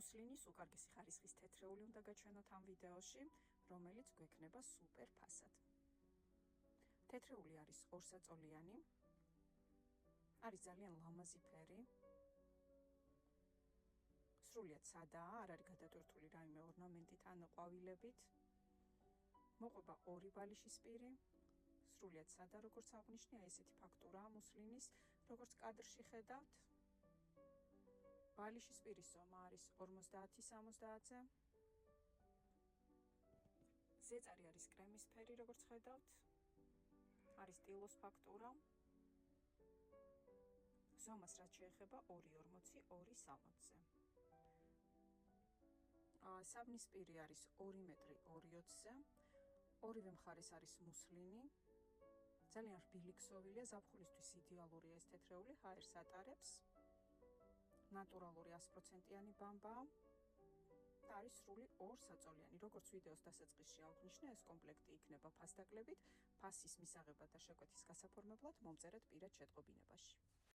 მუსლინის უკარგესი ხარისხის თეთრეული უნდა გაჩვენოთ ამ ვიდეოში, რომელიც გვექნება სუპერ ფასად. თეთრეული არის ორსაწოლიანი, არის ძალიან ლამაზი ფერი. სრულიად სადაა, არ არის გადატვირთული რაიმე ორნამენტით ან ყვავილებით. მოყვება ორი ბალიშის პირი. სრულიად სადა, როგორც აღნიშნია, ესეთი ფაქტურაა მუსლინის, როგორც კადრში ხედავთ. ბალიშის პირის ზომა არის 50-60-ზე. ზეწარი არის კრემისფერი, როგორც ხედავთ. არის ტილოს ფაქტურა. ზომას რაც შეეხება 2.40-2.60-ზე. საბნის პირი არის 2 მეტრი 2.20-ზე. ორივე მხარეს არის მუსლინი. ძალიან რბილი ქსოვილია, ზაფხულისთვის იდეალურია ეს თეთრეული, ჰაერს ატარებს. ნატურალური 100%-იანი ბამბაა. და არის სრული ორსაწოლიანი. როგორც ვიდეოს დასაწყისში აღნიშნე, ეს კომპლექტი იქნება ფასდაკლებით, ფასის მისაღებად და შეკვეთის გასაფორმებლად მომწერეთ პირად შეტყობინებაში.